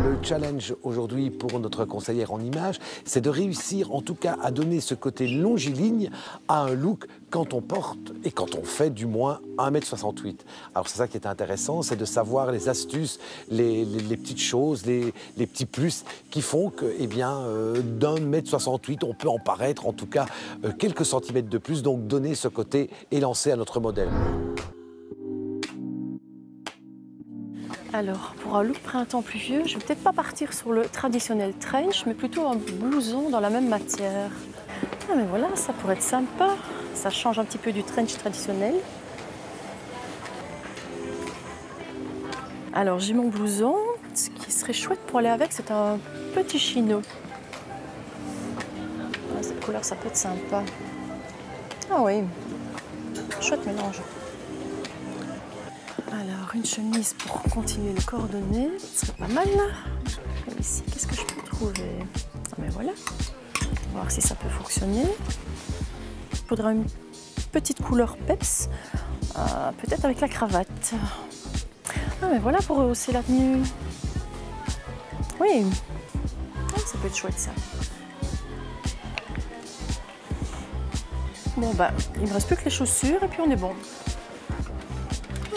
le challenge aujourd'hui pour notre conseillère en images, c'est de réussir en tout cas à donner ce côté longiligne à un look quand on porte et quand on fait du moins 1,68 m. Alors c'est ça qui est intéressant, c'est de savoir les astuces, les petites choses, les petits plus qui font que eh bien, d'1,68 m, on peut en paraître en tout cas quelques centimètres de plus, donc donner ce côté élancé à notre modèle. Alors, pour un look printemps pluvieux, je ne vais peut-être pas partir sur le traditionnel trench, mais plutôt un blouson dans la même matière. Ah mais voilà, ça pourrait être sympa. Ça change un petit peu du trench traditionnel. Alors, j'ai mon blouson. Ce qui serait chouette pour aller avec, c'est un petit chino. Ah, cette couleur, ça peut être sympa. Ah oui, chouette mélange. Alors, une chemise pour continuer le coordonnées, ce serait pas mal. Et ici, qu'est-ce que je peux trouver? Ah, mais voilà. On va voir si ça peut fonctionner. Il faudra une petite couleur peps, peut-être avec la cravate. Ah, mais voilà pour rehausser la tenue. Oui, ah, ça peut être chouette ça. Bon, bah, il ne me reste plus que les chaussures et puis on est bon.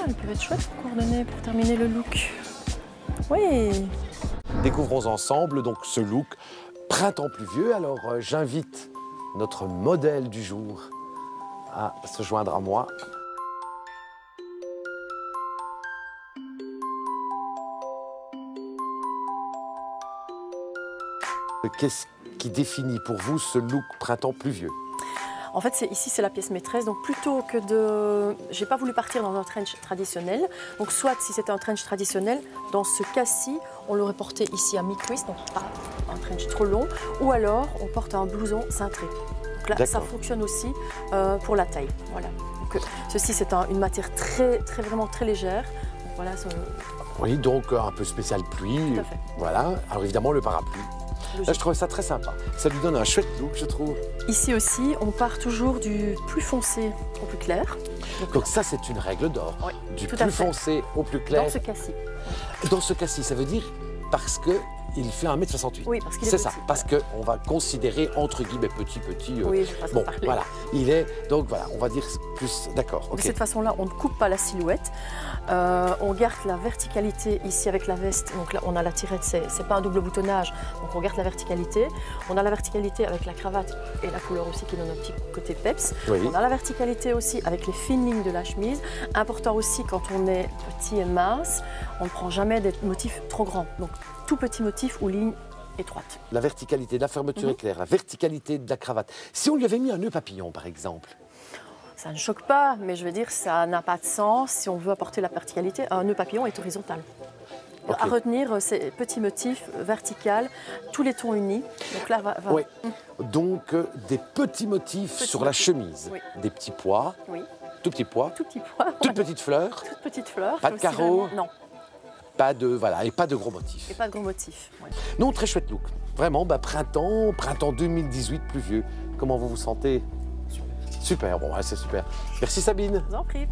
Elles peuvent être chouettes pour coordonner, pour terminer le look. Oui. Découvrons ensemble donc ce look printemps pluvieux. Alors j'invite notre modèle du jour à se joindre à moi. Qu'est-ce qui définit pour vous ce look printemps pluvieux? En fait, ici, c'est la pièce maîtresse. Donc, plutôt que de... J'ai pas voulu partir dans un trench traditionnel. Donc, soit, si c'était un trench traditionnel, dans ce cas-ci, on l'aurait porté ici à mi-cuisse, donc pas un trench trop long. Ou alors, on porte un blouson cintré. Donc là, ça fonctionne aussi pour la taille. Voilà. Donc, ceci, c'est une matière vraiment très légère. Donc, voilà, oui, donc un peu spécial pluie. Tout à fait. Voilà. Alors, évidemment, le parapluie. Là, je trouvais ça très sympa. Ça lui donne un chouette look, je trouve. Ici aussi, on part toujours du plus foncé au plus clair. Donc ça, c'est une règle d'or. Oui, du plus foncé au plus clair. Dans ce cas-ci. Dans ce cas-ci, ça veut dire parce qu'il fait 1,68 m. Oui, parce qu'il est petit. C'est ça, parce qu'on va considérer, entre guillemets, petit. Oui, bon, voilà. Il est, donc voilà, on va dire plus, d'accord. De cette façon-là, on ne coupe pas la silhouette. On garde la verticalité ici avec la veste. Donc là, on a la tirette, c'est pas un double boutonnage. Donc on garde la verticalité. On a la verticalité avec la cravate et la couleur aussi qui donne un petit côté peps. Oui. On a la verticalité aussi avec les fines lignes de la chemise. Important aussi quand on est petit et mince, on ne prend jamais des motifs trop grands. Donc tout petit motif ou ligne étroite. La verticalité de la fermeture éclair, la verticalité de la cravate. Si on lui avait mis un nœud papillon, par exemple? Ça ne choque pas, mais je veux dire, ça n'a pas de sens. Si on veut apporter la verticalité, un nœud papillon est horizontal. Okay. À retenir, ces petits motifs verticaux, tous les tons unis. Donc là, Oui. Donc, des petits motifs sur la chemise. Oui. Des petits pois. Oui. Tout petits pois. Tout petits pois. Toutes petites fleurs. Toutes petites fleurs. Pas de carreaux. Non. Pas de, voilà, et pas de gros motifs. Et pas de gros motifs. Ouais. Non, très chouette look. Vraiment, printemps 2018 pluvieux. Comment vous vous sentez? Super, bon, ouais, c'est super. Merci Sabine. Je vous en prie.